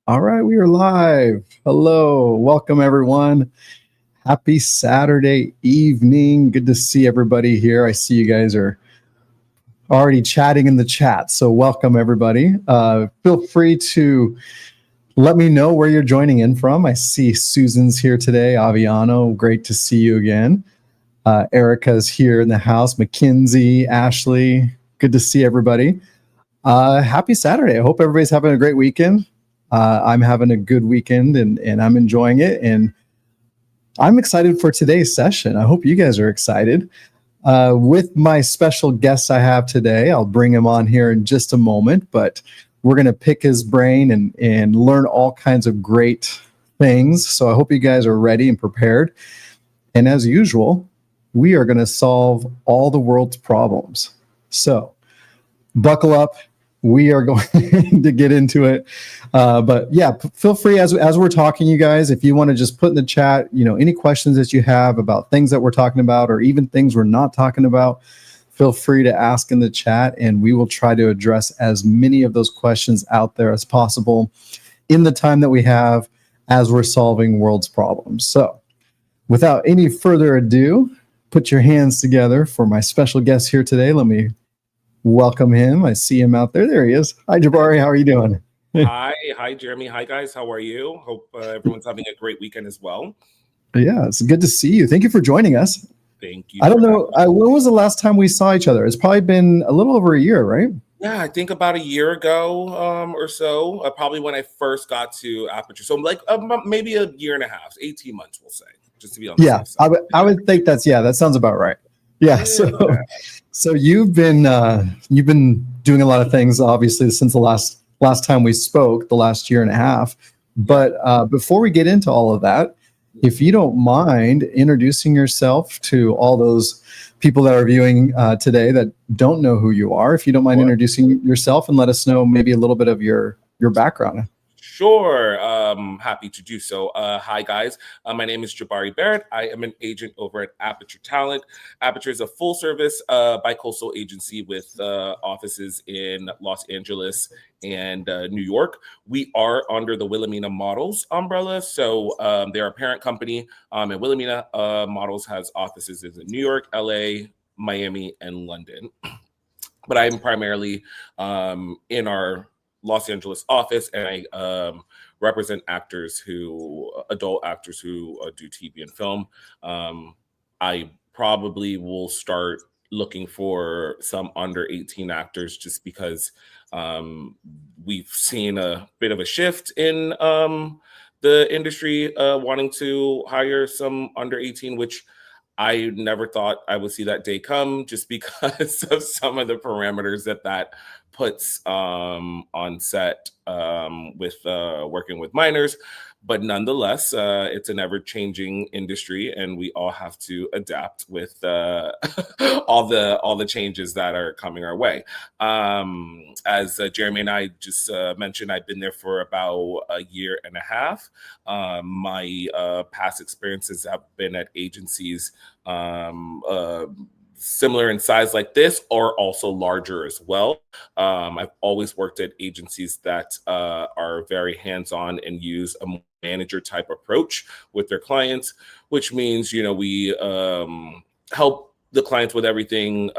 All right, we are live. Hello, welcome everyone. Happy Saturday evening. Good to see everybody here. I see you guys are already chatting in the chat, so welcome everybody. Feel free to let me know where you're joining in from. I see Susan's here today. Aviano, great to see you again. Erica's here in the house. Mackenzie, Ashley, good to see everybody. Happy Saturday. I hope everybody's having a great weekend. I'm having a good weekend and I'm enjoying it. And I'm excited for today's session. I hope you guys are excited. With my special guest I have today, I'll bring him on here in just a moment, but we're going to pick his brain and learn all kinds of great things. So I hope you guys are ready and prepared. And as usual, we are going to solve all the world's problems. So buckle up. We are going to get into it. But yeah, feel free as we're talking, you guys, if you want to just put in the chat, any questions that you have about things that we're talking about or even things we're not talking about, feel free to ask in the chat and we will try to address as many of those questions out there as possible in the time that we have as we're solving world's problems. So without any further ado, put your hands together for my special guest here today. Let me welcome him. I see him out there. There he is. Hi, Jabari. How are you doing? Hi, Jeremy. Hi, guys. How are you? Hope everyone's having a great weekend as well. Yeah, it's good to see you. Thank you for joining us. Thank you. I don't know. When was the last time we saw each other? It's probably been a little over a year, right? Yeah, I think about a year ago or so, probably when I first got to Aperture. So like maybe a year and a half, 18 months, we'll say, just to be on the safe side. I would think that sounds about right. Yeah. So you've been doing a lot of things, obviously, since the last time we spoke, the last year and a half. But before we get into all of that, if you don't mind introducing yourself to all those people that are viewing today that don't know who you are, if you don't mind introducing yourself and let us know maybe a little bit of your background. Sure. Happy to do so. Hi, guys. My name is Jabari Barnett. I am an agent over at Aperture Talent. Aperture is a full-service bi-coastal agency with offices in Los Angeles and New York. We are under the Wilhelmina Models umbrella. So they're a parent company. And Wilhelmina Models has offices in New York, LA, Miami, and London. But I'm primarily in our Los Angeles office, and I represent adult actors who do TV and film. I probably will start looking for some under 18 actors just because we've seen a bit of a shift in the industry wanting to hire some under 18, which I never thought I would see that day come just because of some of the parameters that puts on set with working with minors. But nonetheless, it's an ever-changing industry, and we all have to adapt with all the changes that are coming our way. As Jeremy and I just mentioned, I've been there for about a year and a half. My past experiences have been at agencies similar in size like this, or also larger as well. I've always worked at agencies that are very hands-on and use a manager type approach with their clients, which means, we help the clients with everything.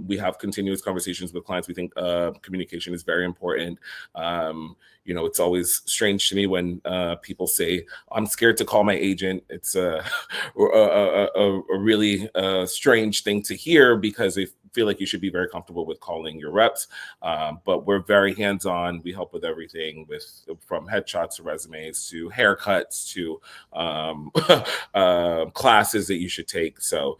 We have continuous conversations with clients. We think communication is very important. It's always strange to me when people say, I'm scared to call my agent. It's a really strange thing to hear because they feel like you should be very comfortable with calling your reps. But we're very hands-on. We help with everything from headshots to resumes to haircuts to classes that you should take. So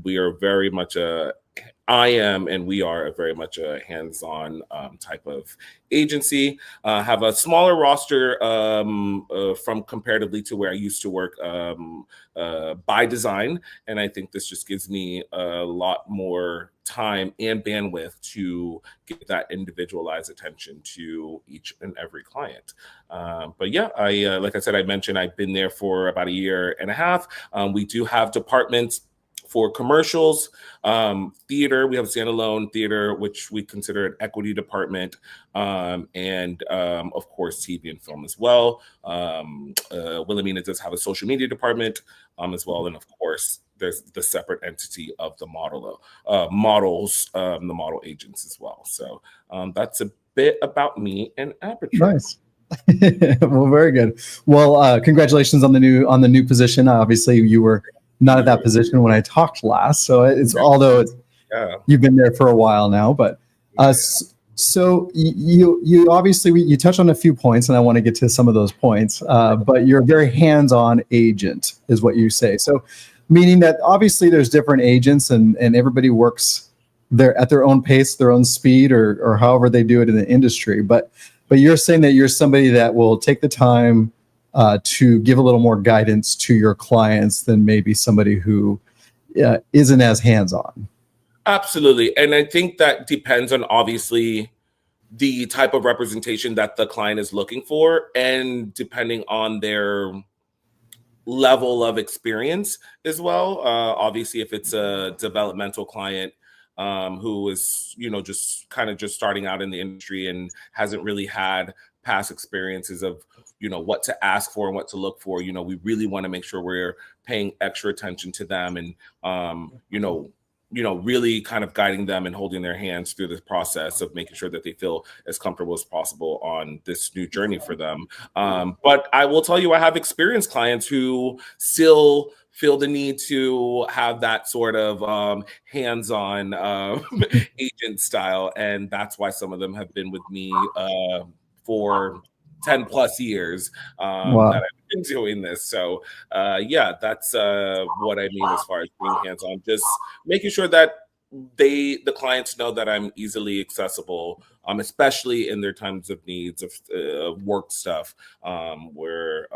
we are very much we are very much a hands-on type of agency. Have a smaller roster from comparatively to where I used to work by design. And I think this just gives me a lot more time and bandwidth to get that individualized attention to each and every client. But yeah, like I said, I mentioned I've been there for about a year and a half. We do have departments for commercials, theater, we have standalone theater, which we consider an equity department, and of course, TV and film as well. Wilhelmina does have a social media department as well, and of course, there's the separate entity of the models, the model agents as well. So that's a bit about me and Aperture. Nice. Well, very good. Well, congratulations on the new position. Obviously, you were not at that position when I talked last, so although you've been there for a while now. But so you obviously you touched on a few points, and I want to get to some of those points. But you're a very hands-on agent, is what you say. So, meaning that obviously there's different agents, and everybody works at their own pace, their own speed, or however they do it in the industry. But you're saying that you're somebody that will take the time to give a little more guidance to your clients than maybe somebody who isn't as hands-on. Absolutely. And I think that depends on obviously the type of representation that the client is looking for, and depending on their level of experience as well. Obviously, if it's a developmental client, who is, just starting out in the industry and hasn't really had past experiences of, what to ask for and what to look for. We really want to make sure we're paying extra attention to them and, really kind of guiding them and holding their hands through this process of making sure that they feel as comfortable as possible on this new journey for them. But I will tell you, I have experienced clients who still feel the need to have that sort of hands-on agent style. And that's why some of them have been with me for 10 plus years Wow. that I've been doing this. So that's what I mean as far as being hands-on, just making sure that the clients know that I'm easily accessible, especially in their times of needs of work stuff, where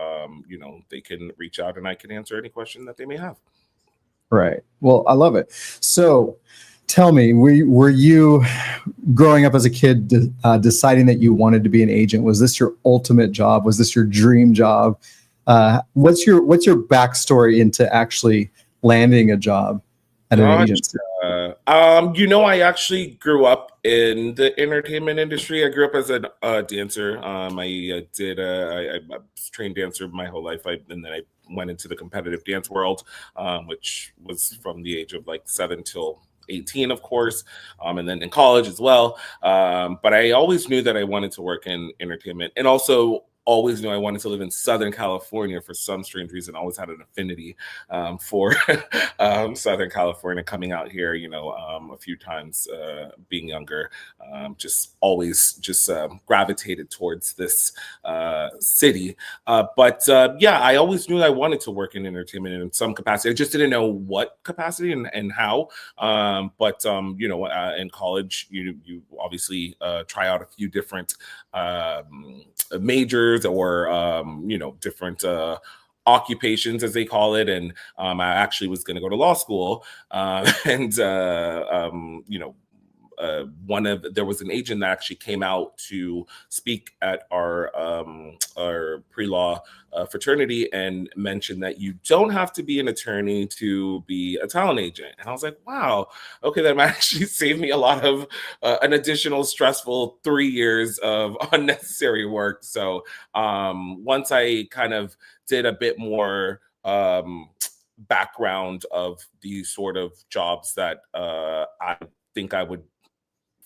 they can reach out and I can answer any question that they may have. Right. Well, I love it. So tell me, were you growing up as a kid deciding that you wanted to be an agent? Was this your ultimate job? Was this your dream job? What's your backstory into actually landing a job at an agency? I actually grew up in the entertainment industry. I grew up as a dancer. I was a trained dancer my whole life. And then I went into the competitive dance world, which was from the age of like 7 till 18, of course, and then in college as well. But I always knew that I wanted to work in entertainment, and also always knew I wanted to live in Southern California for some strange reason. I always had an affinity for Southern California, coming out here, a few times being younger, just always gravitated towards this city. But I always knew I wanted to work in entertainment in some capacity. I just didn't know what capacity and how. In college, you obviously try out a few different majors or different occupations, as they call it. And I actually was going to go to law school, there was an agent that actually came out to speak at our pre-law fraternity and mentioned that you don't have to be an attorney to be a talent agent. And I was like, wow, okay, that might actually save me a lot of an additional stressful 3 years of unnecessary work. So once I kind of did a bit more background of these sort of jobs that I think I would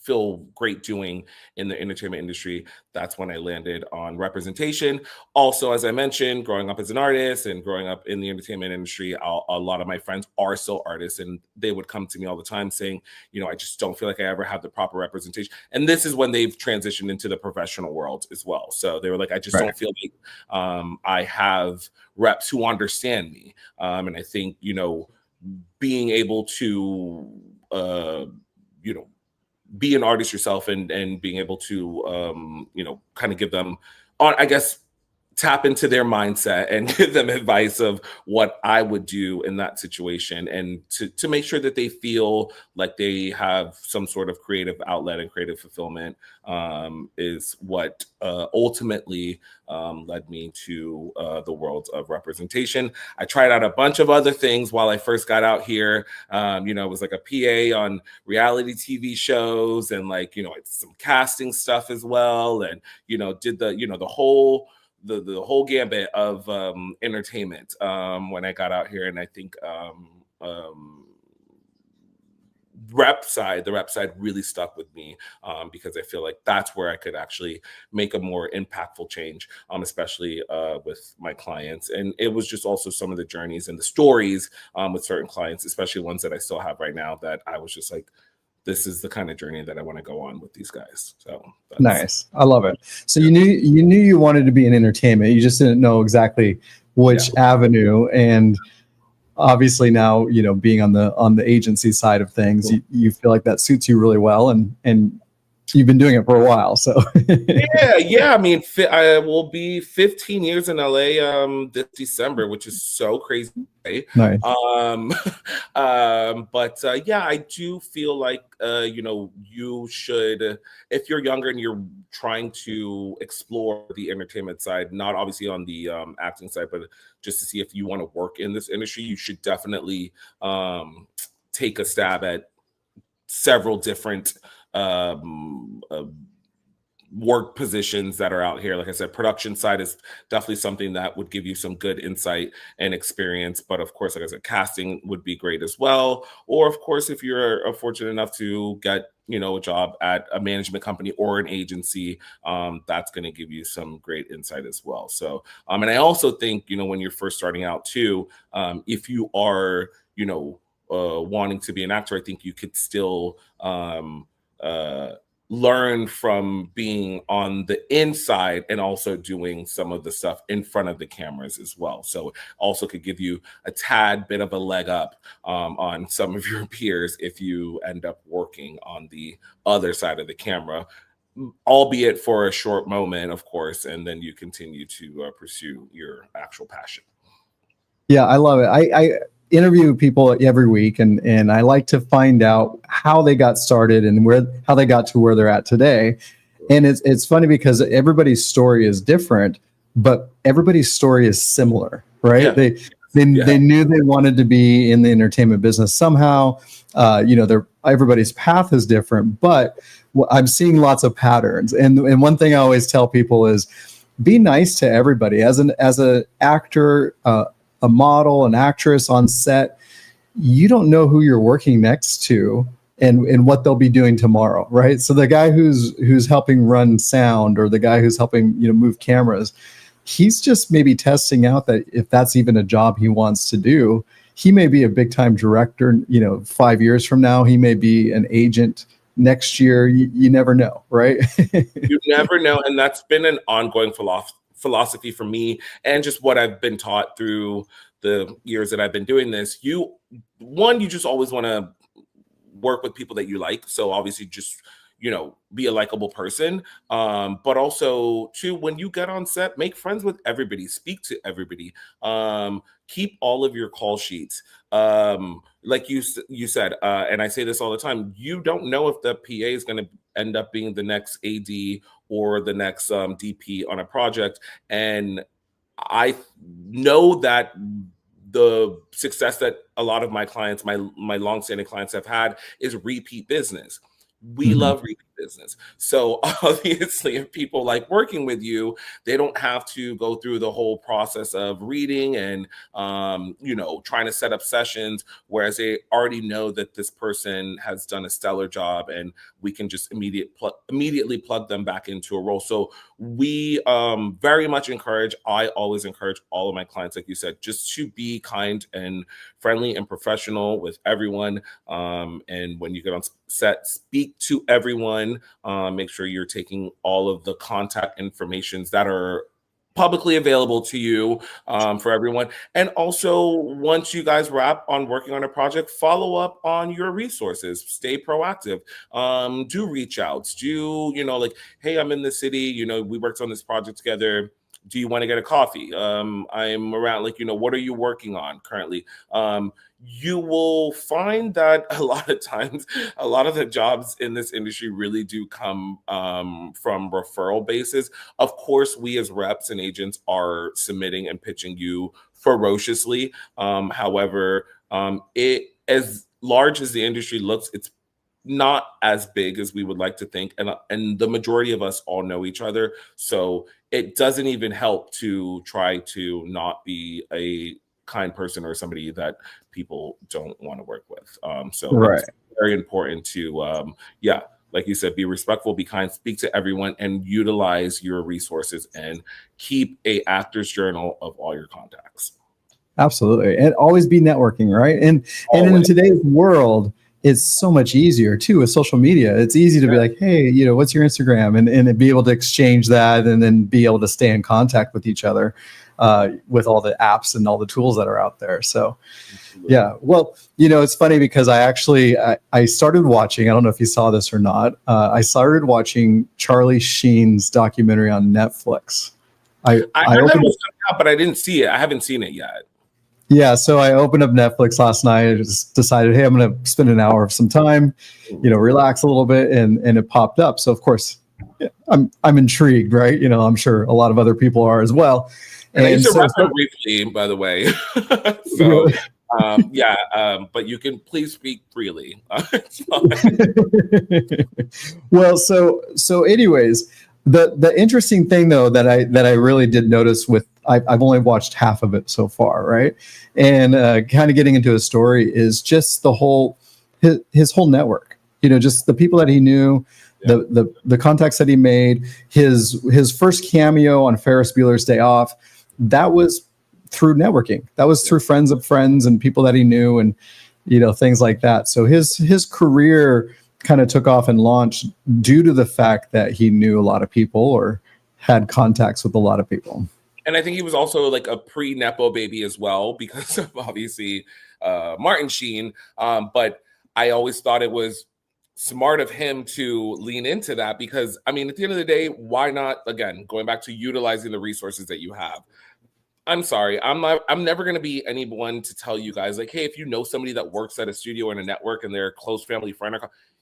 feel great doing in the entertainment industry, that's when I landed on representation. Also, as I mentioned, growing up as an artist and growing up in the entertainment industry, a lot of my friends are still artists, and they would come to me all the time saying, I just don't feel like I ever have the proper representation. And this is when they've transitioned into the professional world as well. So they were like, I just don't feel like I have reps who understand me. And I think, being able to, be an artist yourself and being able to, kind of give them, I guess, tap into their mindset and give them advice of what I would do in that situation, and to make sure that they feel like they have some sort of creative outlet and creative fulfillment, is what ultimately led me to the world of representation. I tried out a bunch of other things while I first got out here. It was like a PA on reality TV shows, and like, some casting stuff as well. And, did the whole gambit of entertainment when I got out here. And I think the rep side really stuck with me, because I feel like that's where I could actually make a more impactful change, especially with my clients. And it was just also some of the journeys and the stories with certain clients, especially ones that I still have right now, that I was just like, this is the kind of journey that I want to go on with these guys. So nice. I love it. So you knew you wanted to be in entertainment. You just didn't know exactly which avenue. And obviously now, being on the agency side of things, you feel like that suits you really well, and you've been doing it for a while. So yeah. I mean, I will be 15 years in LA this December, which is so crazy. Nice. But I do feel like you should, if you're younger and you're trying to explore the entertainment side, not obviously on the acting side, but just to see if you want to work in this industry, you should definitely take a stab at several different work positions that are out here. Like I said, production side is definitely something that would give you some good insight and experience. But of course, like I said, casting would be great as well. Or of course, if you're fortunate enough to get a job at a management company or an agency, that's going to give you some great insight as well. So, and I also think, when you're first starting out too, if you are, wanting to be an actor, I think you could still learn from being on the inside and also doing some of the stuff in front of the cameras as well. So also could give you a tad bit of a leg up on some of your peers if you end up working on the other side of the camera, albeit for a short moment, of course, and then you continue to pursue your actual passion. Yeah, I love it. I interview people every week, and I like to find out how they got started and how they got to where they're at today. And it's funny because everybody's story is different, but everybody's story is similar, right? Yeah. They knew they wanted to be in the entertainment business somehow. Everybody's path is different, but I'm seeing lots of patterns. And one thing I always tell people is be nice to everybody. As an actor, a model, an actress on set, you don't know who you're working next to and what they'll be doing tomorrow, right? So the guy who's helping run sound, or the guy who's helping move cameras, he's just maybe testing out that if that's even a job he wants to do. He may be a big time director, 5 years from now. He may be an agent next year. You never know, right? You never know, and that's been an ongoing philosophy for me, and just what I've been taught through the years that I've been doing this. You just always want to work with people that you like. So obviously just, be a likable person. But also too, when you get on set, make friends with everybody, speak to everybody, keep all of your call sheets. Like you said, and I say this all the time, you don't know if the PA is going to end up being the next AD or the next DP on a project. And I know that the success that a lot of my clients, my longstanding clients have had, is repeat business. We love repeat business. So obviously, if people like working with you, they don't have to go through the whole process of reading and, trying to set up sessions, whereas they already know that this person has done a stellar job and we can just immediately plug them back into a role. So we very much I always encourage all of my clients, like you said, just to be kind and friendly and professional with everyone. And when you get on set, speak to everyone. Make sure you're taking all of the contact informations that are publicly available to you for everyone. And also, once you guys wrap on working on a project, follow up on your resources. Stay proactive. Do reach outs. Do, like, hey, I'm in the city. We worked on this project together. do you want to get a coffee? I'm around, like, what are you working on currently? You will find that a lot of times, a lot of the jobs in this industry really do come from referral basis. Of course, we as reps and agents are submitting and pitching you ferociously. However, it, as large as the industry looks, it's not as big as we would like to think, and the majority of us all know each other, so it doesn't even help to try to not be a kind person or somebody that people don't want to work with. So Right. it's very important to yeah, like you said, be respectful, be kind, speak to everyone, and utilize your resources, and keep a actor's journal of all your contacts. Absolutely. And always be networking, right? And in today's world, it's so much easier too with social media. It's easy to be like, hey, what's your Instagram? And be able to exchange that, and then be able to stay in contact with each other with all the apps and all the tools that are out there. So yeah, well, it's funny because I started watching, I don't know if you saw this or not. I started watching Charlie Sheen's documentary on Netflix. I heard that was coming out, but I didn't see it. I haven't seen it yet. Yeah, so I opened up Netflix last night. I just decided, hey, I'm going to spend an hour of some time, relax a little bit, and it popped up. So of course, I'm intrigued, right? I'm sure a lot of other people are as well. And I used to wrap it briefly, by the way. So but you can please speak freely. Well, so anyways, the interesting thing though that I really did notice with, I've only watched half of it so far, right? And kind of getting into his story is just the whole his whole network. Just the people that he knew, the contacts that he made. His first cameo on Ferris Bueller's Day Off, that was through networking. That was through friends of friends and people that he knew, and things like that. So his career kind of took off and launched due to the fact that he knew a lot of people or had contacts with a lot of people. And I think he was also like a pre-Nepo baby as well, because of obviously Martin Sheen. But I always thought it was smart of him to lean into that, because, I mean, at the end of the day, why not, again, going back to utilizing the resources that you have. I'm sorry, I'm never going to be anyone to tell you guys, like, hey, if you know somebody that works at a studio and a network and they're a close family friend,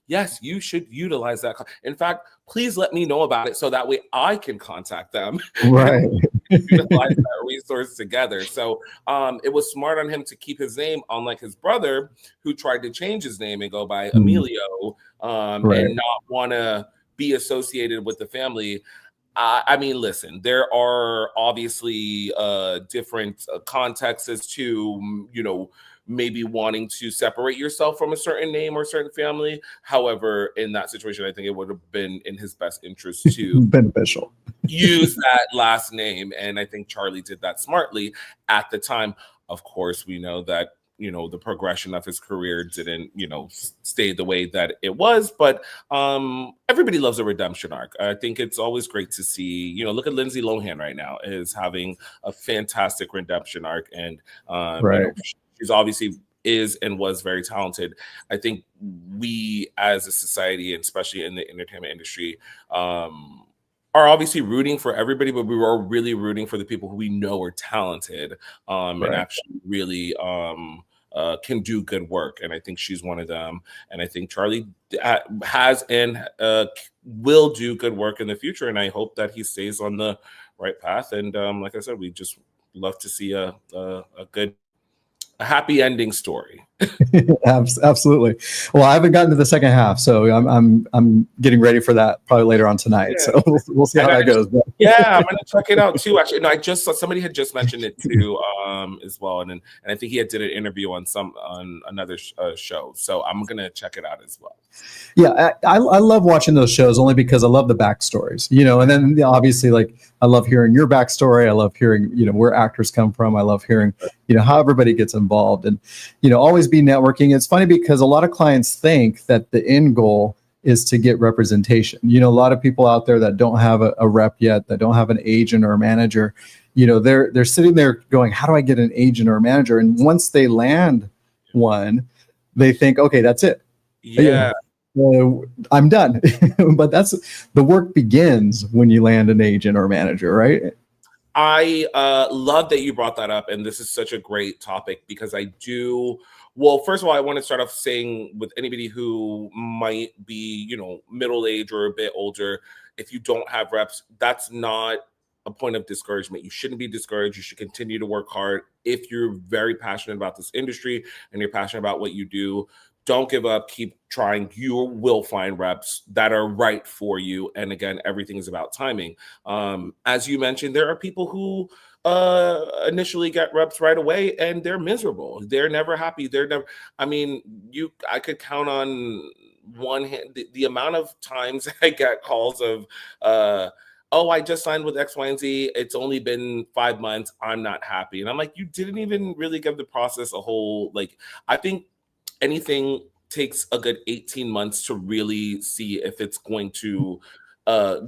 yes, you should utilize that. In fact, please let me know about it so that way I can contact them. Right. Utilize that resource together. So it was smart on him to keep his name, unlike his brother, who tried to change his name and go by Emilio, and not want to be associated with the family. I mean, listen, there are obviously different contexts as to, maybe wanting to separate yourself from a certain name or certain family. However, in that situation, I think it would have been in his best interest to beneficial use that last name. And I think Charlie did that smartly at the time. Of course, we know that, the progression of his career didn't, stay the way that it was. But everybody loves a redemption arc. I think it's always great to see, look at Lindsay Lohan right now is having a fantastic redemption arc. And she's obviously is and was very talented. I think we as a society, and especially in the entertainment industry, are obviously rooting for everybody, but we were really rooting for the people who we know are talented and actually really can do good work. And I think she's one of them. And I think Charlie has and will do good work in the future. And I hope that he stays on the right path. And like I said, we just love to see a happy ending story. Absolutely. Well, I haven't gotten to the second half, so I'm getting ready for that probably later on tonight. Yeah. So we'll see how that goes. Yeah, I'm gonna check it out too. Actually, no, I just saw somebody had just mentioned it too, as well, and I think he had did an interview on another show. So I'm gonna check it out as well. Yeah, I love watching those shows only because I love the backstories, and then obviously, like, I love hearing your backstory. I love hearing, where actors come from. I love hearing, how everybody gets involved, and, always be networking. It's funny because a lot of clients think that the end goal is to get representation. A lot of people out there that don't have a rep yet, that don't have an agent or a manager, they're sitting there going, how do I get an agent or a manager? And once they land one, they think, okay, that's it. Yeah. I'm done. But the work begins when you land an agent or manager, right? I love that you brought that up, and this is such a great topic because I do. Well, first of all, I want to start off saying with anybody who might be, middle age or a bit older, if you don't have reps, that's not a point of discouragement. You shouldn't be discouraged. You should continue to work hard. If you're very passionate about this industry and you're passionate about what you do, don't give up. Keep trying. You will find reps that are right for you. And again, everything is about timing. As you mentioned, there are people who initially get reps right away and they're miserable. They're never happy. I could count on one hand the amount of times I get calls of, oh, I just signed with X, Y, and Z. It's only been 5 months. I'm not happy. And I'm like, you didn't even really give the process a whole, I think anything takes a good 18 months to really see if it's going to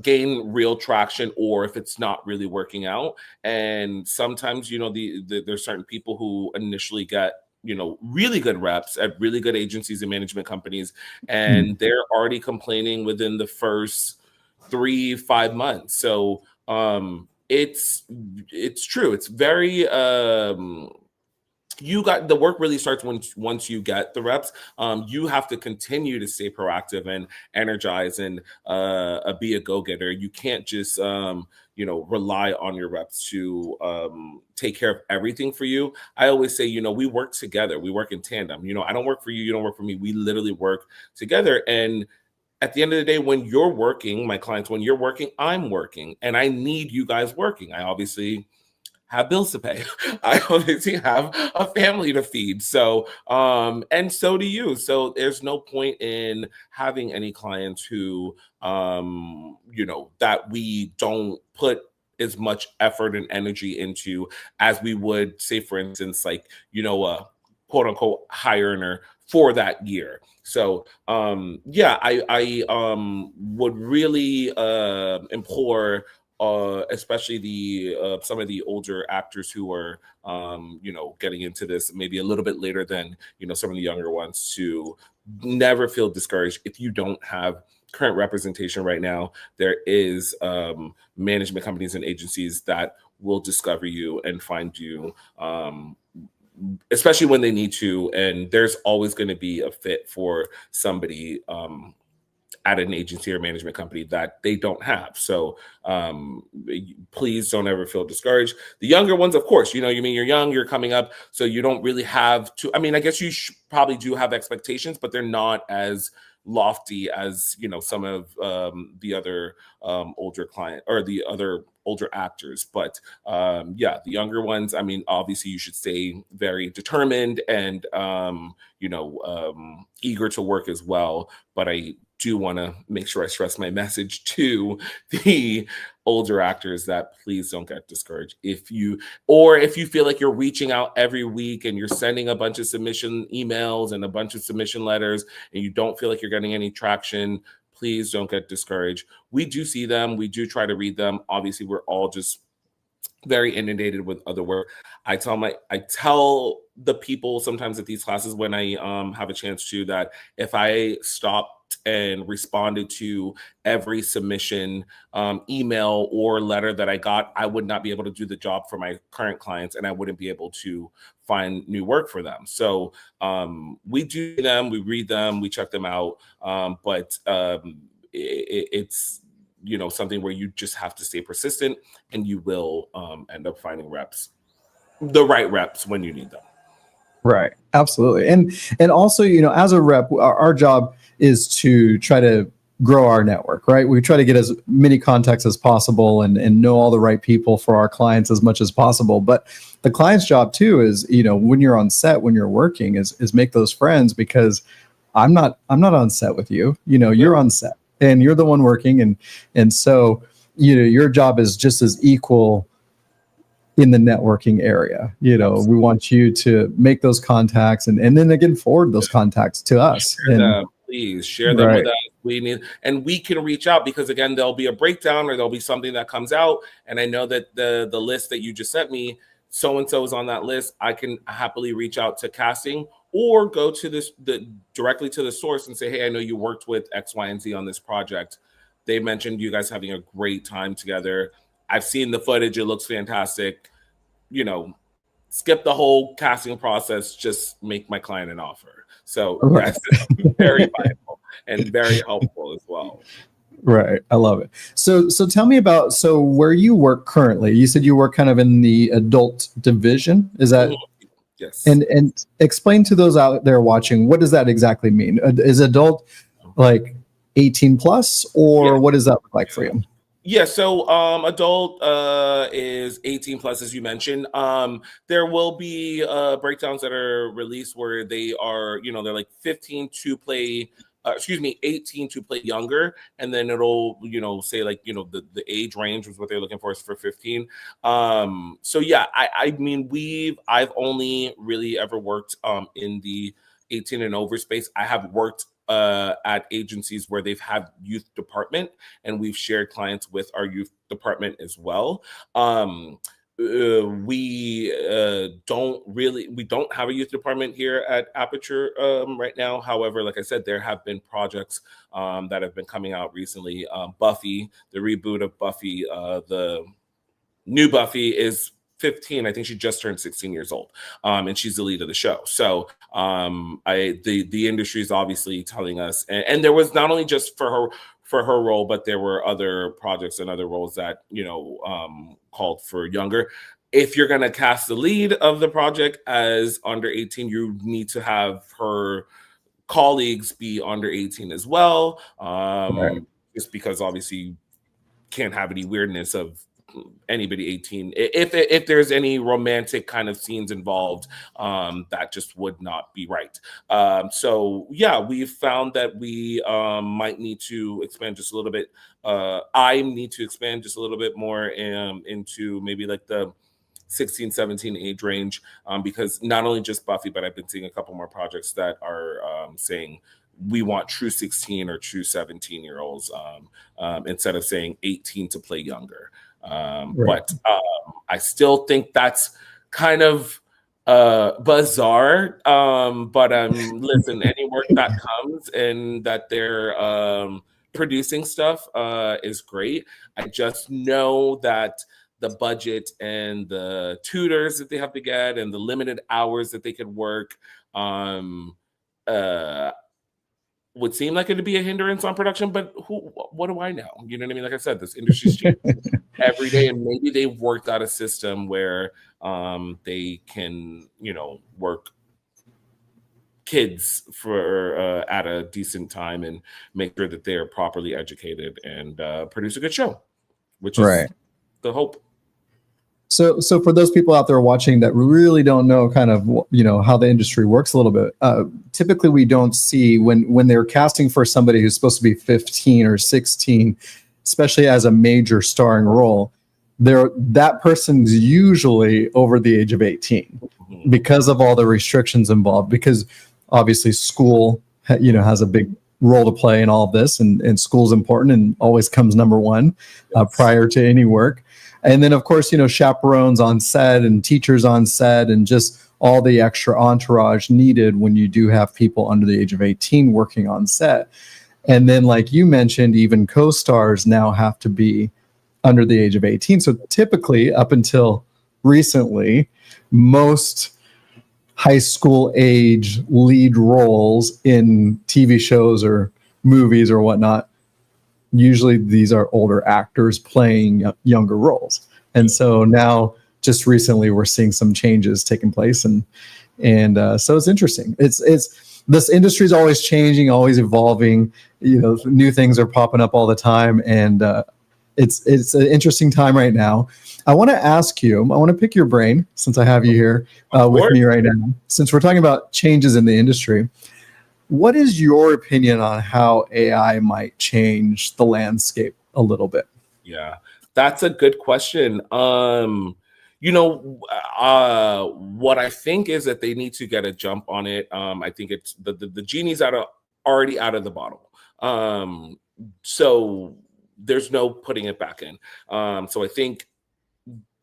gain real traction or if it's not really working out. And sometimes, there's certain people who initially get really good reps at really good agencies and management companies, and they're already complaining within the first 3-5 months. So it's true. It's very the work really starts once you get the reps. You have to continue to stay proactive and energize and be a go-getter. You can't just rely on your reps to take care of everything for you. I always say, we work together. We work in tandem. I don't work for you. You don't work for me. We literally work together. And at the end of the day, when you're working, my clients, when you're working, I'm working, and I need you guys working. I obviously have bills to pay. I obviously have a family to feed. So, and so do you. So there's no point in having any clients who, that we don't put as much effort and energy into as we would, say, for instance, a quote unquote high earner for that year. So I would really implore especially some of the older actors who are getting into this maybe a little bit later than some of the younger ones, to never feel discouraged if you don't have current representation right now. There is management companies and agencies that will discover you and find you, especially when they need to, and there's always going to be a fit for somebody at an agency or management company that they don't have. So please don't ever feel discouraged. The younger ones, of course, you're young, you're coming up, so you don't really have to, I guess you probably do have expectations, but they're not as lofty as some of the other older client or the other older actors. But the younger ones, obviously you should stay very determined and eager to work as well. But I do want to make sure I stress my message to the older actors that please don't get discouraged. If you feel like you're reaching out every week and you're sending a bunch of submission emails and a bunch of submission letters and you don't feel like you're getting any traction, please don't get discouraged. We do see them. We do try to read them. Obviously, we're all just very inundated with other work. I tell the people sometimes at these classes when I have a chance to, that if I stopped and responded to every submission email or letter that I got, I would not be able to do the job for my current clients, and I wouldn't be able to find new work for them. So we do them, we read them, we check them out, but it's something where you just have to stay persistent, and you will end up finding the right reps when you need them. Right. Absolutely. And also, as a rep, our job is to try to grow our network, right? We try to get as many contacts as possible and know all the right people for our clients as much as possible. But the client's job too is, when you're on set, when you're working, is make those friends, because I'm not on set with you. You're on set and you're the one working. And so, your job is just as equal in the networking area. We want you to make those contacts and then again forward those contacts to us. Please share them with us. We can reach out, because again, there'll be a breakdown or there'll be something that comes out, and I know that the list that you just sent me, so and so is on that list. I can happily reach out to casting or go to directly to the source and say, hey, I know you worked with X, Y, and Z on this project. They mentioned you guys having a great time together. I've seen the footage. It looks fantastic. Skip the whole casting process. Just make my client an offer. So Right. yes, it's very viable and very helpful as well. Right. I love it. So tell me about, where you work currently. You said you work kind of in the adult division. Is that? Yes. And explain to those out there watching, what does that exactly mean? Is adult like 18 plus, or what does that look like for you? Yeah, so adult is 18 plus, as you mentioned. There will be breakdowns that are released where they are, they're like 15 to play, 18 to play younger, and then it'll, say like, the age range was what they're looking for is for 15. So yeah, I mean, I've only really ever worked in the 18 and over space. I have worked at agencies where they've had youth department, and we've shared clients with our youth department as well. We don't have a youth department here at Aperture right now. However, like I said, there have been projects that have been coming out recently. Buffy, the reboot of Buffy, the new Buffy is 15. I think she just turned 16 years old, and she's the lead of the show. So the industry is obviously telling us, and there was not only just for her role, but there were other projects and other roles that called for younger. If you're going to cast the lead of the project as under 18, you need to have her colleagues be under 18 as well, Right. just because obviously you can't have any weirdness of anybody 18 if there's any romantic kind of scenes involved, that just would not be right. So yeah, we've found that we might need to expand just a little bit. I need to expand just a little bit more into maybe like the 16, 17 age range, because not only just Buffy, but I've been seeing a couple more projects that are saying we want true 16 or true 17-year-olds, instead of saying 18 to play younger. Right. But I still think that's kind of bizarre. But listen, any work that comes and that they're producing stuff is great. I just know that the budget and the tutors that they have to get and the limited hours that they could work would seem like it'd be a hindrance on production, but what do I know? You know what I mean? Like I said, this industry's changing every day, and maybe they've worked out a system where they can, work kids for at a decent time and make sure that they are properly educated and produce a good show, which is the hope. So for those people out there watching that really don't know kind of, how the industry works a little bit, typically we don't see when they're casting for somebody who's supposed to be 15 or 16, especially as a major starring role, that person's usually over the age of 18 because of all the restrictions involved, because obviously school, has a big role to play in all of this, and school's important and always comes number one prior to any work. And then, of course, chaperones on set and teachers on set and just all the extra entourage needed when you do have people under the age of 18 working on set. And then, like you mentioned, even co-stars now have to be under the age of 18. So typically, up until recently, most high school age lead roles in TV shows or movies or whatnot, usually these are older actors playing younger roles. And so now just recently we're seeing some changes taking place, and so it's interesting. It's this industry is always changing, always evolving, new things are popping up all the time, and it's an interesting time right now. I want to pick your brain since I have you here with me right now, since we're talking about changes in the industry. What is your opinion on how AI might change the landscape a little bit? Yeah, that's a good question. What I think is that they need to get a jump on it. I think it's the genie's already out of the bottle. So there's no putting it back in. So I think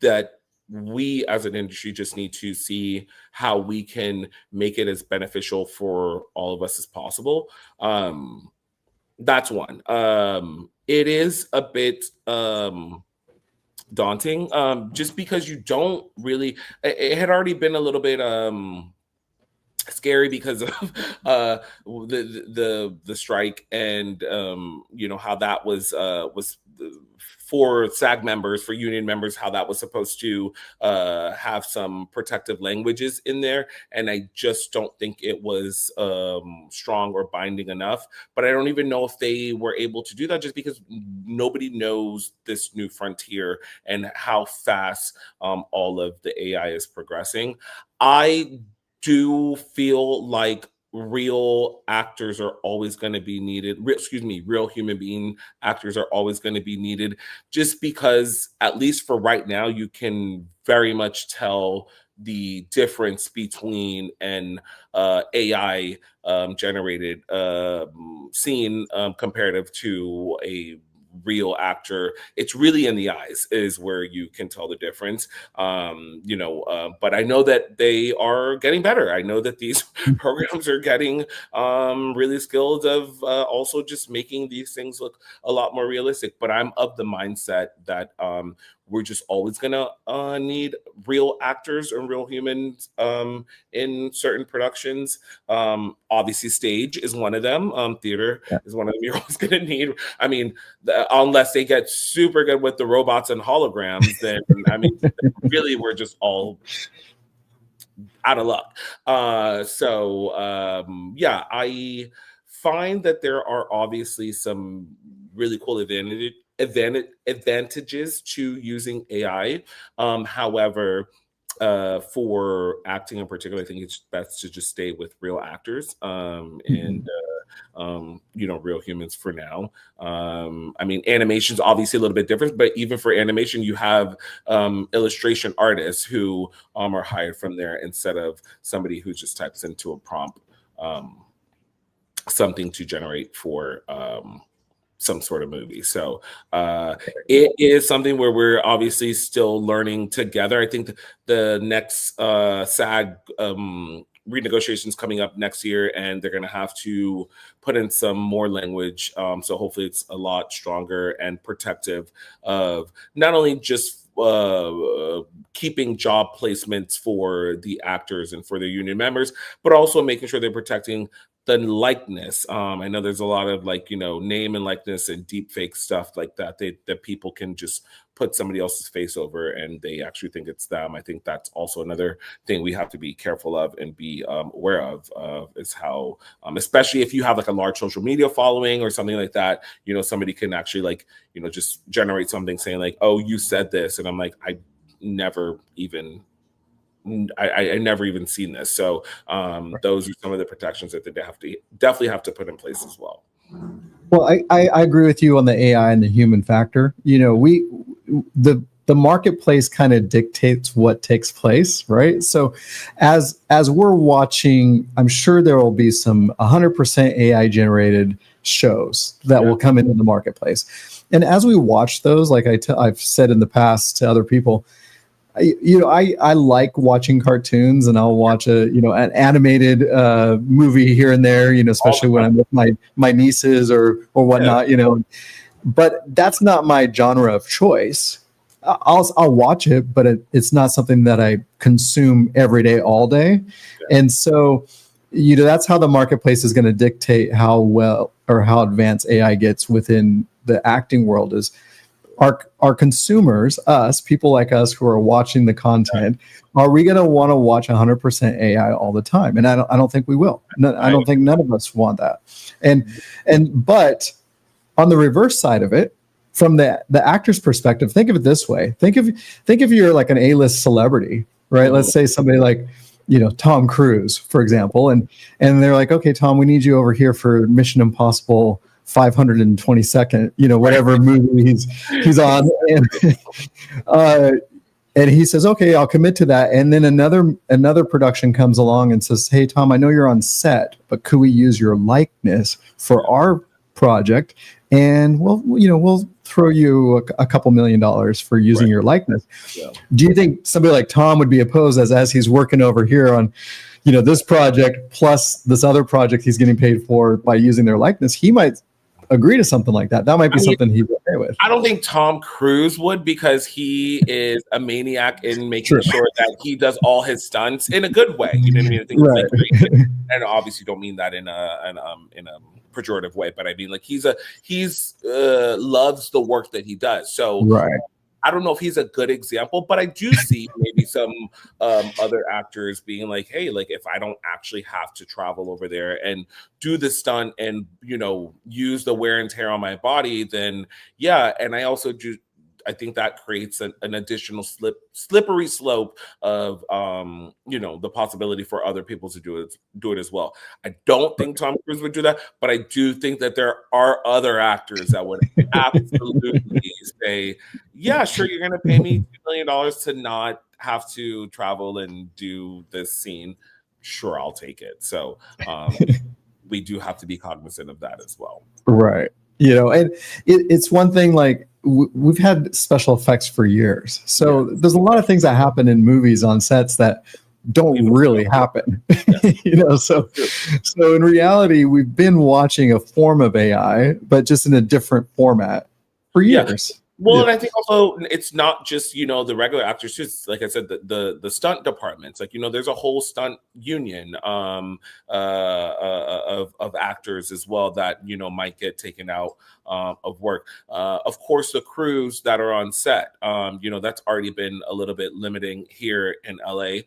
that we as an industry just need to see how we can make it as beneficial for all of us as possible. That's one. It is a bit daunting, just because you don't really. It had already been a little bit scary because of the strike, and how that was for SAG members, for union members, how that was supposed to have some protective languages in there, and I just don't think it was strong or binding enough. But I don't even know if they were able to do that, just because nobody knows this new frontier and how fast all of the AI is progressing. I do feel like real actors are always going to be needed. Real human being actors are always going to be needed, just because, at least for right now, you can very much tell the difference between an AI generated scene comparative to a real actor. It's really in the eyes is where you can tell the difference. But I know that they are getting better. I know that these programs are getting really skilled of also just making these things look a lot more realistic. But I'm of the mindset that we're just always gonna need real actors and real humans in certain productions. Obviously, stage is one of them. Theater is one of them. You're always gonna need. I mean, unless they get super good with the robots and holograms, then I mean, really, we're just all out of luck. I find that there are obviously some really cool advantages to using AI. However, for acting in particular, I think it's best to just stay with real actors and real humans for now. I mean, animation's obviously a little bit different, but even for animation, you have illustration artists who are hired from there instead of somebody who just types into a prompt something to generate for some sort of movie. So it is something where we're obviously still learning together. I think the next SAG renegotiations coming up next year, and they're going to have to put in some more language. So hopefully it's a lot stronger and protective of not only just keeping job placements for the actors and for their union members, but also making sure they're protecting the likeness. I know there's a lot of name and likeness and deepfake stuff like that that people can just put somebody else's face over and they actually think it's them. I think that's also another thing we have to be careful of and be aware of is how, especially if you have like a large social media following or something like that, somebody can actually just generate something saying like, oh, you said this. And I'm like, I never even seen this. So those are some of the protections that they definitely have to put in place as well. Well, I agree with you on the AI and the human factor. The marketplace kind of dictates what takes place, right? So as we're watching, I'm sure there will be some 100% AI generated shows that will come into the marketplace. And as we watch those, like I've said in the past to other people, I like watching cartoons, and I'll watch an animated movie here and there, especially when I'm with my nieces or whatnot, but that's not my genre of choice. I'll watch it, but it's not something that I consume every day, all day. Yeah. And so, that's how the marketplace is going to dictate how well or how advanced AI gets within the acting world. Is our consumers, us, people like us who are watching the content, are we going to want to watch 100% AI all the time? And I don't think we will. I don't think none of us want that. But on the reverse side of it, from the actor's perspective, think of it this way. Think if you're like an A-list celebrity, right? Let's say somebody like, Tom Cruise, for example, and they're like, okay, Tom, we need you over here for Mission Impossible 522nd, whatever movie he's on, and he says, okay, I'll commit to that. And then another production comes along and says, hey, Tom, I know you're on set, but could we use your likeness for our project? And we'll throw you a couple $1 million for using your likeness. Yeah. Do you think somebody like Tom would be opposed as he's working over here on, this project plus this other project he's getting paid for by using their likeness? He might agree to something like that. That might be something he's okay with. I don't think Tom Cruise would, because he is a maniac in making sure that he does all his stunts in a good way. You know what I mean? I think it's like great. And obviously don't mean that in a pejorative way, but I mean like he's loves the work that he does. So I don't know if he's a good example, but I do see maybe some other actors being like, hey, like if I don't actually have to travel over there and do the stunt and, you know, use the wear and tear on my body, then yeah. And I also do, I think that creates an additional slippery slope of, you know, the possibility for other people to do it as well. I don't think Tom Cruise would do that, but I do think that there are other actors that would absolutely say, yeah, sure, you're going to pay me $2 million to not have to travel and do this scene. Sure, I'll take it. So we do have to be cognizant of that as well. Right. You know, and it's one thing, like we've had special effects for years. So there's a lot of things that happen in movies on sets that don't really happen. You know, so in reality, we've been watching a form of AI, but just in a different format for years. Well, and I think also it's not just, you know, the regular actors, just like I said, the stunt departments, like, you know, there's a whole stunt union of actors as well that, you know, might get taken out of work. Of course, the crews that are on set, you know, that's already been a little bit limiting here in LA.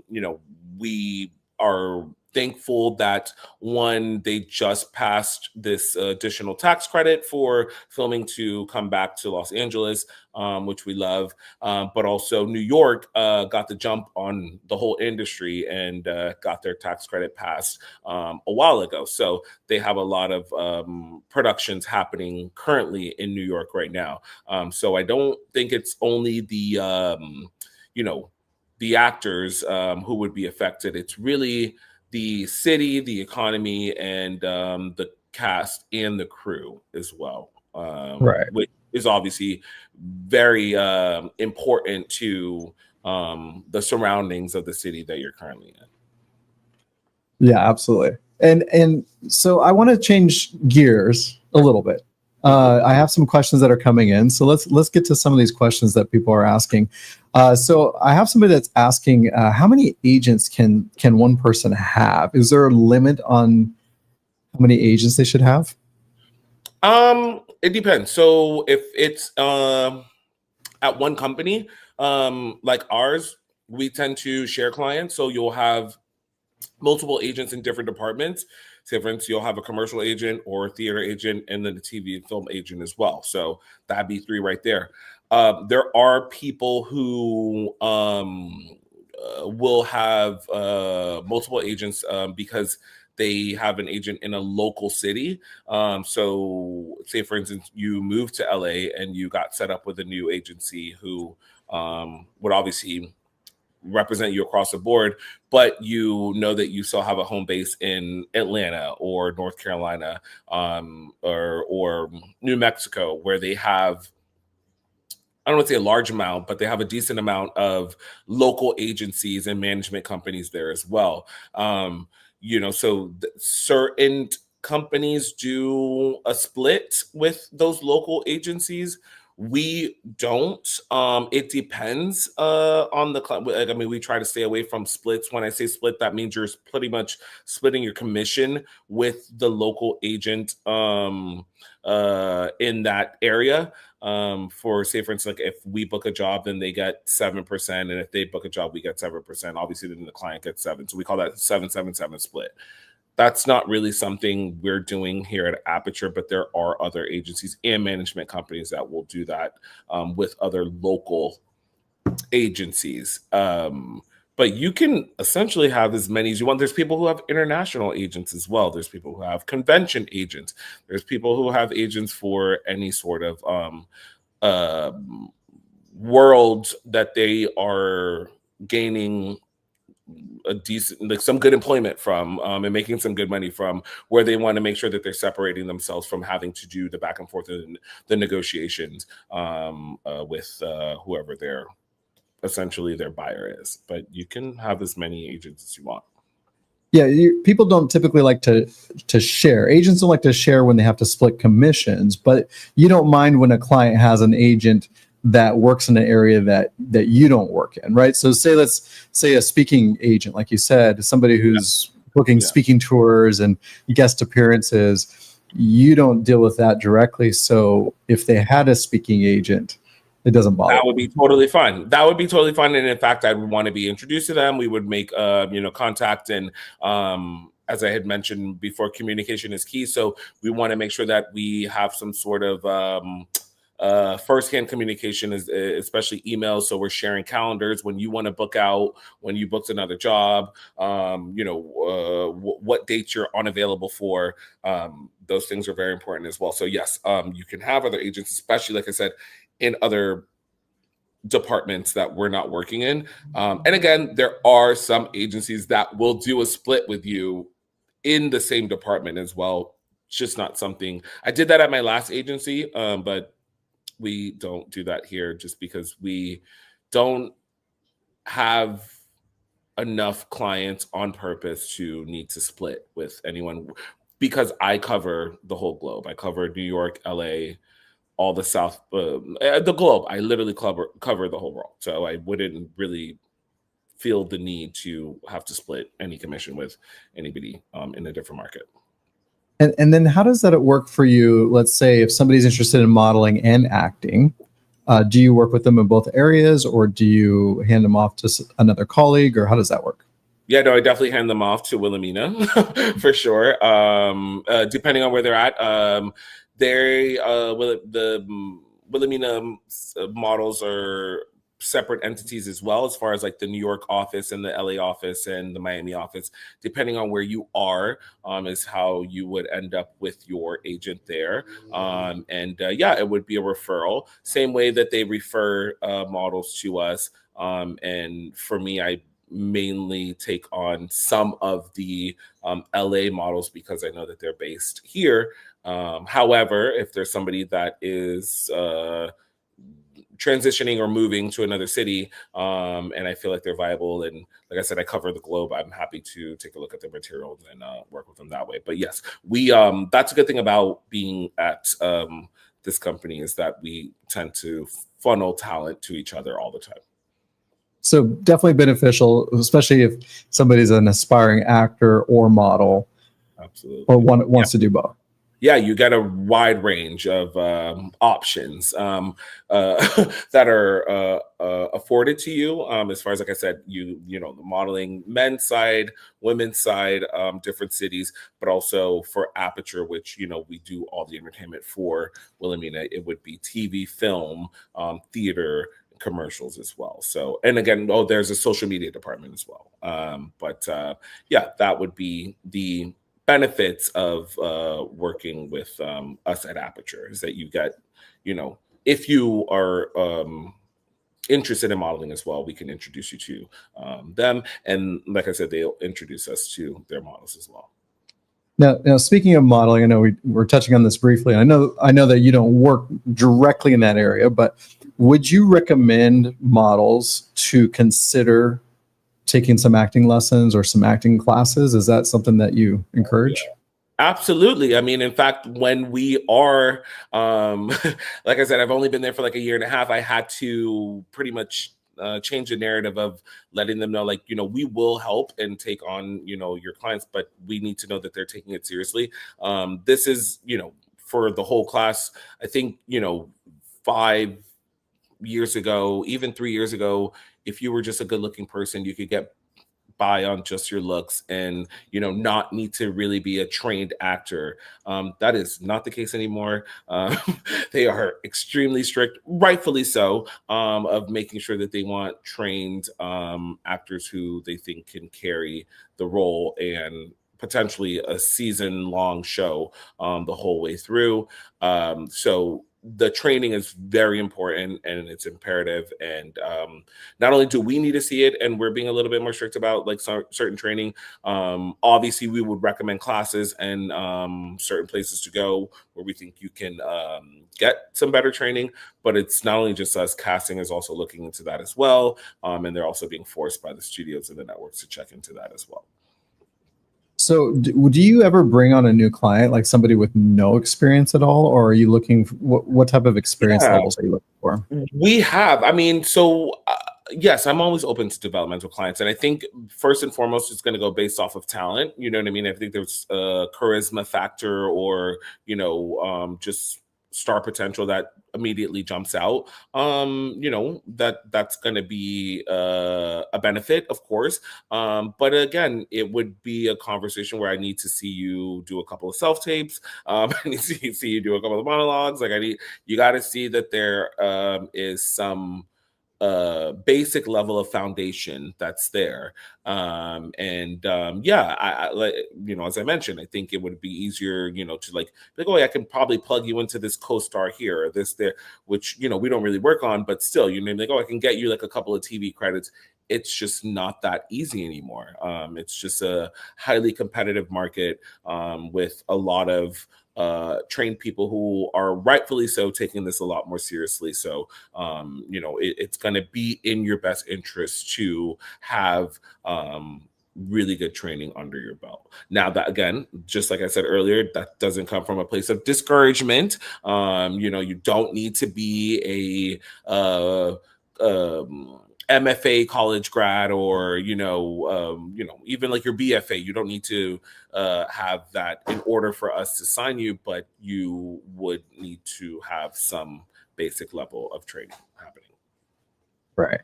You know, we are thankful that they just passed this additional tax credit for filming to come back to Los Angeles, which we love. But also New York got the jump on the whole industry and got their tax credit passed a while ago. So they have a lot of productions happening currently in New York right now. So I don't think it's only the, you know, the actors who would be affected. It's really the city, the economy, and the cast and the crew as well, which is obviously very important to the surroundings of the city that you're currently in. Yeah, absolutely. And so I want to change gears a little bit. I have some questions that are coming in, so let's get to some of these questions that people are asking. So I have somebody that's asking, how many agents can one person have? Is there a limit on how many agents they should have? It depends. So if it's at one company, like ours, we tend to share clients. So you'll have multiple agents in different departments. Say, for instance, you'll have a commercial agent or a theater agent and then the TV and film agent as well. So that'd be 3 right there. There are people who will have multiple agents because they have an agent in a local city. So say, for instance, you moved to LA and you got set up with a new agency who would obviously represent you across the board, but you know that you still have a home base in Atlanta or North Carolina or New Mexico, where they have, I don't want to say a large amount, but they have a decent amount of local agencies and management companies there as well. You know, so certain companies do a split with those local agencies. We don't. It depends on the client. I mean, we try to stay away from splits. When I say split, that means you're pretty much splitting your commission with the local agent in that area. For say, for instance, like if we book a job, then they get 7%, and if they book a job, we get 7%. Obviously, then the client gets 7%. So we call that 7-7-7 split. That's not really something we're doing here at Aperture, but there are other agencies and management companies that will do that with other local agencies. But you can essentially have as many as you want. There's people who have international agents as well. There's people who have convention agents. There's people who have agents for any sort of world that they are gaining a decent, like some good employment from and making some good money from, where they want to make sure that they're separating themselves from having to do the back and forth and the negotiations with whoever their buyer is. But you can have as many agents as you want. Yeah, people don't typically like to share. Agents don't like to share when they have to split commissions, but you don't mind when a client has an agent that works in an area that you don't work in, right? So let's say a speaking agent, like you said, somebody who's booking speaking tours and guest appearances. You don't deal with that directly. So if they had a speaking agent, it doesn't bother. That would be totally fine. That would be totally fine. And in fact, I would want to be introduced to them. We would make, contact. And as I had mentioned before, communication is key. So we want to make sure that we have some sort of firsthand communication, especially emails. So we're sharing calendars when you want to book out, when you booked another job, what dates you're unavailable for. Those things are very important as well. So yes, you can have other agents, especially like I said, in other departments that we're not working in. And again, there are some agencies that will do a split with you in the same department as well. It's just not something I did that at my last agency, but we don't do that here just because we don't have enough clients on purpose to need to split with anyone, because I cover the whole globe. I cover New York, LA, all the South, the globe. I literally cover the whole world. So I wouldn't really feel the need to have to split any commission with anybody in a different market. And then how does that work for you? Let's say if somebody's interested in modeling and acting, do you work with them in both areas, or do you hand them off to another colleague, or how does that work? Yeah, no, I definitely hand them off to Wilhelmina for sure. Depending on where they're at. The Wilhelmina models are separate entities as well, as far as like the New York office and the LA office and the Miami office. Depending on where you are, is how you would end up with your agent there. It would be a referral, same way that they refer models to us. And for me, I mainly take on some of the LA models because I know that they're based here. However, if there's somebody that is transitioning or moving to another city, and I feel like they're viable, and like I said, I cover the globe, I'm happy to take a look at their materials and work with them that way. But yes, we that's a good thing about being at this company, is that we tend to funnel talent to each other all the time. So definitely beneficial, especially if somebody's an aspiring actor or model. Absolutely. Or wants to do both. Yeah, you get a wide range of options that are afforded to you. As far as, like I said, the modeling men's side, women's side, different cities, but also for Aperture, which we do all the entertainment for Wilhelmina. It would be TV, film, theater, commercials as well. So, and again, there's a social media department as well. That would be the benefits of working with us at Aperture, is that you get, if you are interested in modeling as well, we can introduce you to them. And like I said, they'll introduce us to their models as well. Now, speaking of modeling, I know we're touching on this briefly. I know that you don't work directly in that area, but would you recommend models to consider taking some acting lessons or some acting classes? Is that something that you encourage? Yeah. Absolutely. I mean, in fact, when we are, like I said, I've only been there for like a year and a half. I had to pretty much change the narrative of letting them know, like, we will help and take on, your clients, but we need to know that they're taking it seriously. This is, for the whole class, I think, 5 years ago, even 3 years ago, if you were just a good looking person, you could get by on just your looks and not need to really be a trained actor. That is not the case anymore. They are extremely strict, rightfully so, of making sure that they want trained actors who they think can carry the role and potentially a season-long show the whole way through. So the training is very important and it's imperative. And not only do we need to see it, and we're being a little bit more strict about like certain training. Obviously, we would recommend classes and certain places to go where we think you can get some better training. But it's not only just us. Casting is also looking into that as well, and they're also being forced by the studios and the networks to check into that as well. So do you ever bring on a new client, like somebody with no experience at all, or are you looking for, what type of experience Yeah, levels are you looking for? we have. I mean, so yes, I'm always open to developmental clients, and I think first and foremost, it's going to go based off of talent. You know what I mean? I think there's a charisma factor, or just star potential that immediately jumps out. That's going to be a benefit, of course. But again, it would be a conversation where I need to see you do a couple of self tapes. I need to see you do a couple of monologues. Like you got to see that there is some basic level of foundation that's there. Yeah, I like, as I mentioned, I think it would be easier, to like, oh, I can probably plug you into this co-star here or this there, which, we don't really work on, but still, like, oh, I can get you like a couple of TV credits. It's just not that easy anymore. It's just a highly competitive market with a lot of trained people who are rightfully so taking this a lot more seriously. So, it's going to be in your best interest to have really good training under your belt. Now, that again, just like I said earlier, that doesn't come from a place of discouragement. You don't need to be MFA college grad, or even like your BFA. You don't need to have that in order for us to sign you, but you would need to have some basic level of training happening. Right.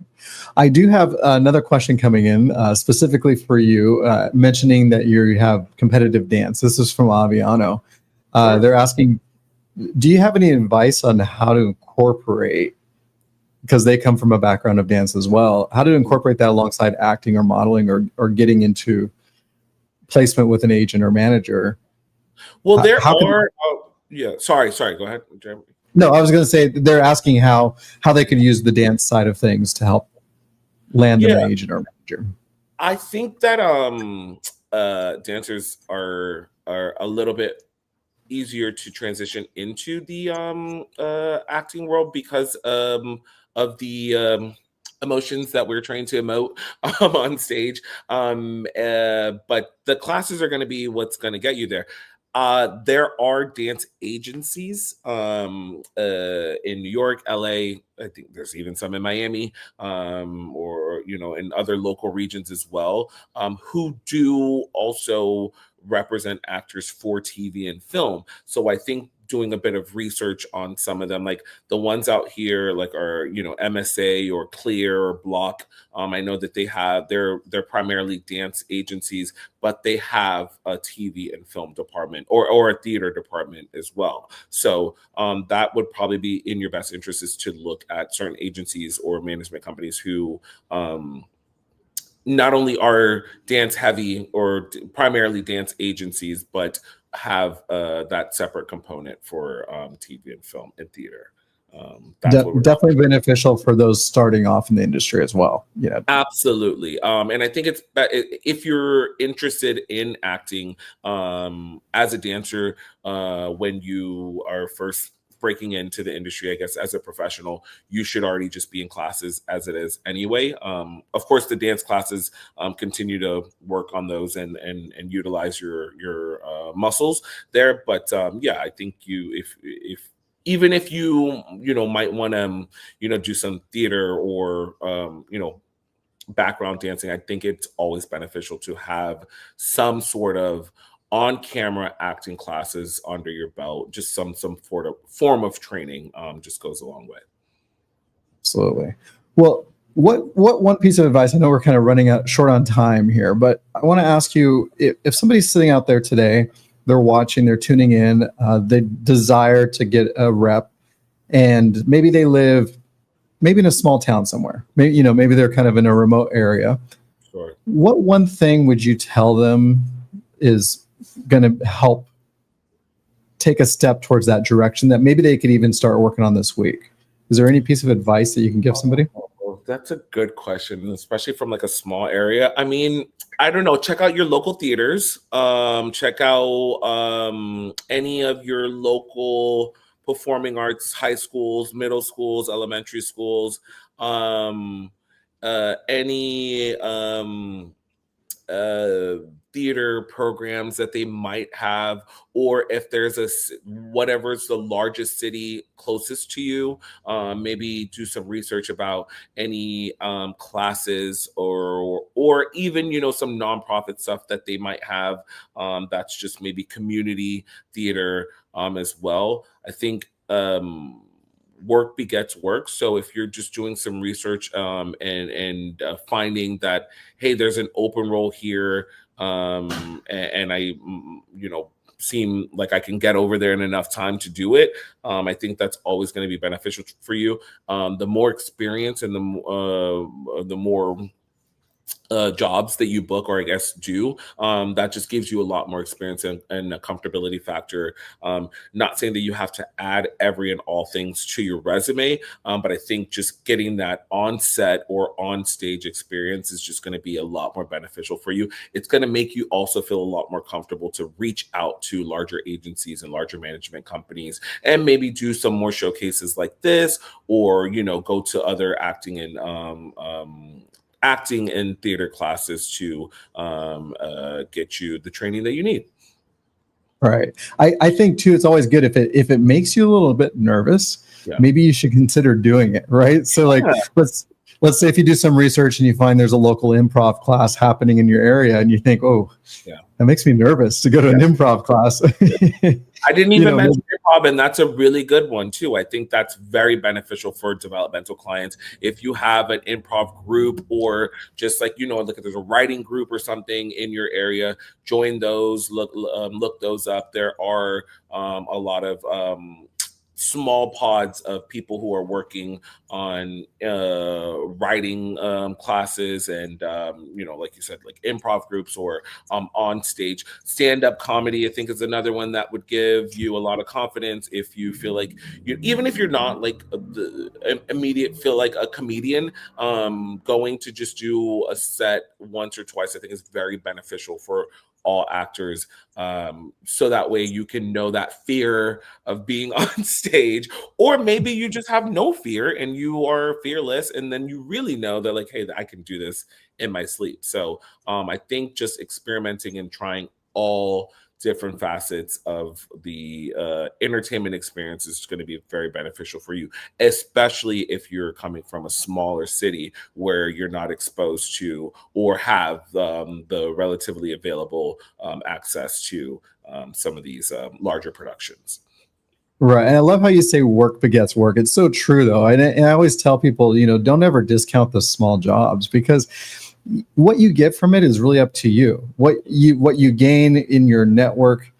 I do have another question coming in specifically for you, mentioning that you have competitive dance. This is from Aviano. Sure. They're asking, do you have any advice on how to incorporate, because they come from a background of dance as well, how to incorporate that alongside acting or modeling or getting into placement with an agent or manager? Well, there How can, are. Yeah. Sorry. Go ahead, Jeremy. no, I was going to say they're asking how they could use the dance side of things to help land them Yeah, an agent or manager. I think that dancers are a little bit easier to transition into the acting world because of the emotions that we're trying to emote on stage. But the classes are going to be what's going to get you there. There are dance agencies in New York, LA. I think there's even some in Miami, or in other local regions as well, who do also represent actors for TV and film. So I think doing a bit of research on some of them, like the ones out here, like are MSA or Clear or Block. I know that they're primarily dance agencies, but they have a TV and film department or a theater department as well. So that would probably be in your best interest, is to look at certain agencies or management companies who not only are dance heavy or primarily dance agencies, but have that separate component for TV and film and theater. That's what we're Definitely beneficial for those starting off in the industry as well. Yeah, absolutely. And I think if you're interested in acting as a dancer, when you are first breaking into the industry, I guess, as a professional, you should already just be in classes as it is anyway. Of course, the dance classes continue to work on those and utilize your muscles there. But yeah, I think if even if you might want to do some theater or background dancing, I think it's always beneficial to have some sort of on-camera acting classes under your belt. Just some form of training just goes a long way. absolutely. Well, what one piece of advice? I know we're kind of running out short on time here, but I want to ask you, if somebody's sitting out there today, they're watching, they're tuning in, they desire to get a rep, and maybe they live maybe in a small town somewhere. Maybe they're kind of in a remote area. Sure. What one thing would you tell them is going to help take a step towards that direction that maybe they could even start working on this week? Is there any piece of advice that you can give somebody? Oh, that's a good question, especially from like a small area. I mean, I don't know. Check out your local theaters. Check out any of your local performing arts high schools, middle schools, elementary schools. Any theater programs that they might have, or if there's whatever's the largest city closest to you, maybe do some research about any classes or even some nonprofit stuff that they might have, that's just maybe community theater as well. I think work begets work. So if you're just doing some research and finding that, hey, there's an open role here, and I seem like I can get over there in enough time to do it, I think that's always going to be beneficial for you. The more experience and the more jobs that you book, or I guess do, that just gives you a lot more experience and a comfortability factor. Not saying that you have to add every and all things to your resume, but I think just getting that on set or on stage experience is just going to be a lot more beneficial for you. It's going to make you also feel a lot more comfortable to reach out to larger agencies and larger management companies, and maybe do some more showcases like this, or go to other acting and theater classes to get you the training that you need. Right. I think too, it's always good if it makes you a little bit nervous, maybe you should consider doing it. Right. So like, let's say if you do some research and you find there's a local improv class happening in your area and you think, oh, that makes me nervous to go to an improv class. I didn't even mention improv, and that's a really good one too. I think that's very beneficial for developmental clients. If you have an improv group, or just like look at there's a writing group or something in your area, join those. Look those up. There are a lot of small pods of people who are working on writing classes, and like you said, like improv groups, or on stage. Stand-up comedy, I think, is another one that would give you a lot of confidence if you feel like even if you're not like the immediate feel like a comedian, going to just do a set once or twice, I think, is very beneficial for all actors, so that way you can know that fear of being on stage, or maybe you just have no fear and you are fearless, and then you really know that, like, hey, I can do this in my sleep. So I think just experimenting and trying all different facets of the entertainment experience is going to be very beneficial for you, especially if you're coming from a smaller city where you're not exposed to or have the relatively available access to some of these larger productions. Right. And I love how you say work begets work. It's so true, though. And I always tell people, don't ever discount the small jobs, because what you get from it is really up to you. What you gain in your network,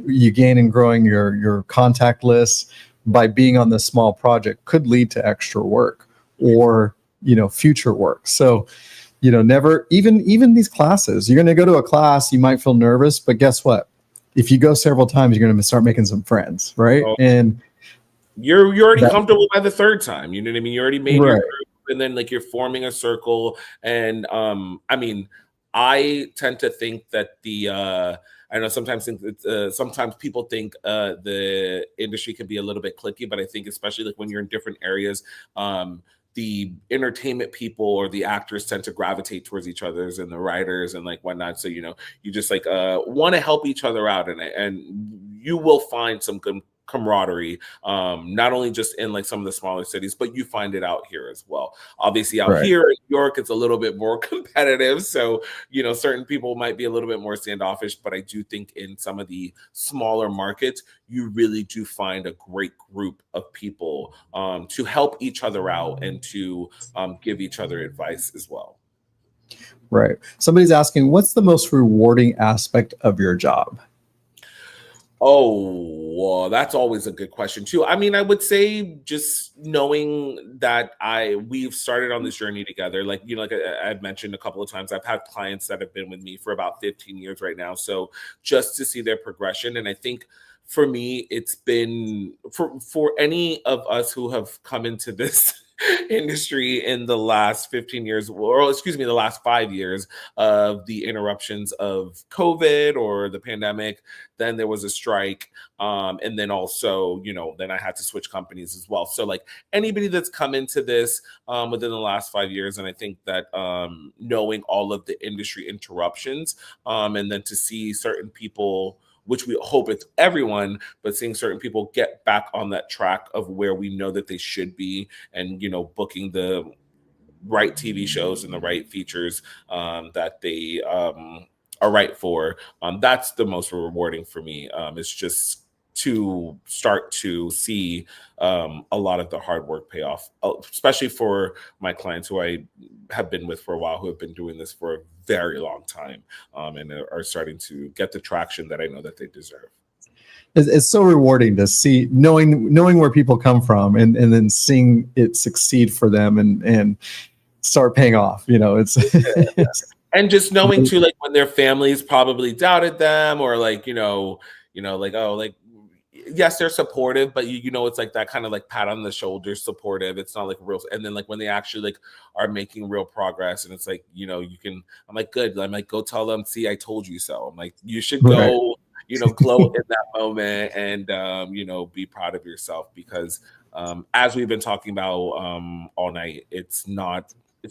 you gain in growing your contact list by being on this small project, could lead to extra work or future work. So never, even these classes, you're going to go to a class, you might feel nervous, but guess what? If you go several times, you're going to start making some friends, right? And you're already comfortable by the third time. You know what I mean? You already made your group, and then like you're forming a circle. And I mean, I tend to think that I know sometimes people think the industry can be a little bit cliquey, but I think especially like when you're in different areas, the entertainment people or the actors tend to gravitate towards each other's, and the writers and like whatnot. So, you just like want to help each other out, and you will find some good camaraderie, not only just in like some of the smaller cities, but you find it out here as well. Obviously out here in New York, it's a little bit more competitive. So, certain people might be a little bit more standoffish, but I do think in some of the smaller markets, you really do find a great group of people to help each other out and to give each other advice as well. Right. Somebody's asking, what's the most rewarding aspect of your job? Oh, well, that's always a good question too. I mean, I would say just knowing that we've started on this journey together. Like, like I've mentioned a couple of times, I've had clients that have been with me for about 15 years right now. So just to see their progression. And I think for me, it's been for any of us who have come into this industry in the last 15 years, or excuse me, the last 5 years of the interruptions of COVID or the pandemic. Then there was a strike. And then also, then I had to switch companies as well. So like anybody that's come into this within the last 5 years, and I think that knowing all of the industry interruptions, and then to see certain people, which we hope it's everyone, but seeing certain people get back on that track of where we know that they should be, and booking the right TV shows and the right features that they are right for. That's the most rewarding for me. It's just to start to see a lot of the hard work pay off, especially for my clients who I have been with for a while, who have been doing this for a very long time, and are starting to get the traction that I know that they deserve. It's so rewarding to see, knowing where people come from, and then seeing it succeed for them and start paying off. It's and just knowing too, like when their families probably doubted them, or like like, oh, like, yes, they're supportive, but it's like that kind of like pat on the shoulder supportive. It's not like real. And then like when they actually like are making real progress, and it's like, I'm like, good. I'm like, go tell them, see, I told you so. I'm like, you should go, glow in that moment, and be proud of yourself, because as we've been talking about all night, it's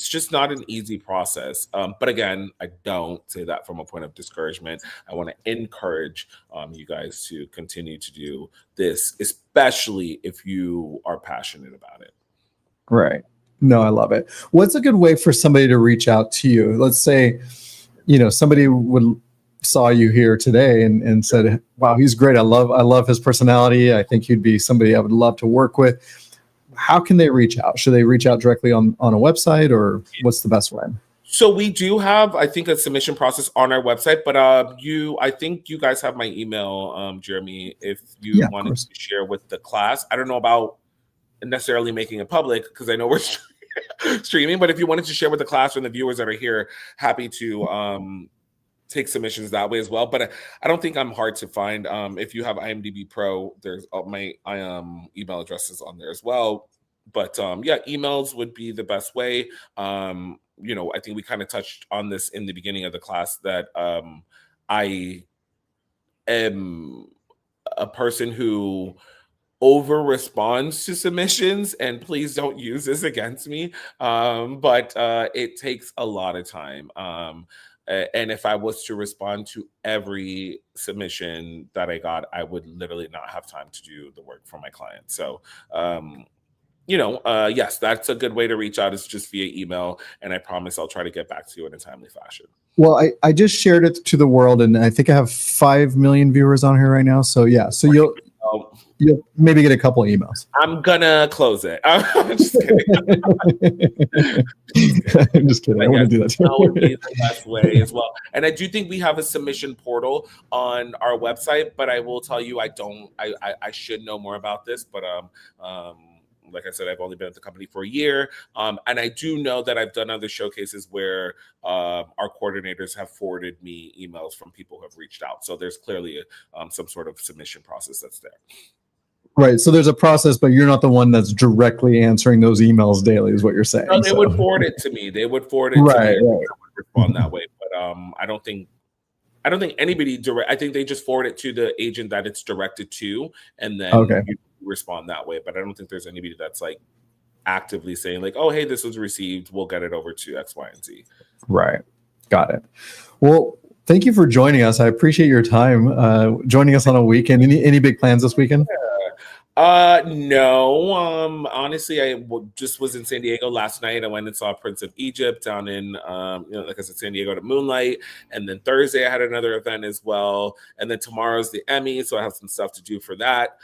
just not an easy process. But again, I don't say that from a point of discouragement. I want to encourage you guys to continue to do this, especially if you are passionate about it. Right. No, I love it. What's a good way for somebody to reach out to you? Let's say, somebody saw you here today and said, wow, he's great. I love his personality. I think he'd be somebody I would love to work with. How can they reach out? Should they reach out directly on a website, or what's the best way? So we do have, I think, a submission process on our website, but I think you guys have my email, Jeremy, if you wanted to share with the class. I don't know about necessarily making it public, because I know we're streaming, but if you wanted to share with the class and the viewers that are here, happy to take submissions that way as well. But I don't think I'm hard to find. If you have IMDb Pro, there's my email addresses on there as well. But emails would be the best way. I think we kind of touched on this in the beginning of the class, that I am a person who over responds to submissions, and please don't use this against me. But it takes a lot of time. And if I was to respond to every submission that I got, I would literally not have time to do the work for my client. So, yes, that's a good way to reach out, is just via email. And I promise I'll try to get back to you in a timely fashion. Well, I just shared it to the world, and I think I have 5 million viewers on here right now. So yeah, so you'll maybe get a couple of emails. I'm gonna close it. I'm just kidding. I'm just kidding. I want to do that. That would be the best way as well. And I do think we have a submission portal on our website, but I will tell you, I should know more about this, but like I said, I've only been at the company for a year. And I do know that I've done other showcases where our coordinators have forwarded me emails from people who have reached out. So there's clearly some sort of submission process that's there. Right. So there's a process, but you're not the one that's directly answering those emails daily, is what you're saying. No, they would forward it to me. They would forward it to me. I would respond that way. But I don't think anybody I think they just forward it to the agent that it's directed to, and then you respond that way. But I don't think there's anybody that's like actively saying like, oh, hey, this was received, we'll get it over to X, Y, and Z. Right. Got it. Well, thank you for joining us. I appreciate your time joining us on a weekend. Any big plans this weekend? No. Honestly, I just was in San Diego last night. I went and saw Prince of Egypt down in, like I said, San Diego to Moonlight. And then Thursday I had another event as well. And then tomorrow's the Emmy, so I have some stuff to do for that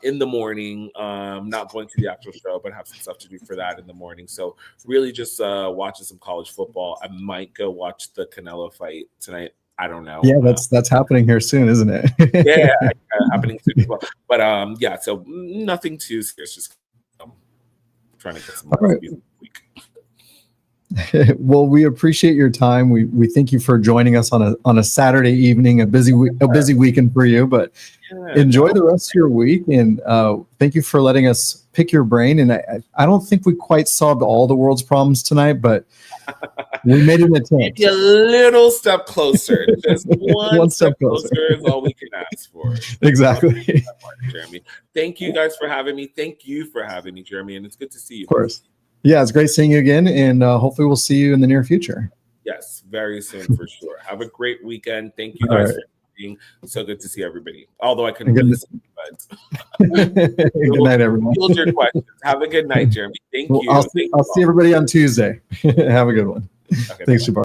in the morning. Not going to the actual show, but have some stuff to do for that in the morning. So really just watching some college football. I might go watch the Canelo fight tonight. I don't know. Yeah, that's happening here soon, isn't it? Yeah, happening soon as well. But yeah, so nothing too serious. Just trying to get some week. Well, we appreciate your time. We thank you for joining us on a Saturday evening, a busy weekend for you, but enjoy the rest of your week. And thank you for letting us pick your brain. And I don't think we quite solved all the world's problems tonight, but we made an attempt. A little step closer. Just one step closer is all we can ask for. Exactly. Jeremy. Thank you guys for having me. Thank you for having me, Jeremy. And it's good to see you. Of course. Yeah, it's great seeing you again. And hopefully we'll see you in the near future. Yes, very soon for sure. Have a great weekend. Thank you guys for being so good to see everybody. Although I couldn't really see you, but good night, everyone. Field your questions. Have a good night, Jeremy. Thank you. I'll see everybody on Tuesday. Have a good one. Okay, thanks, Jabari.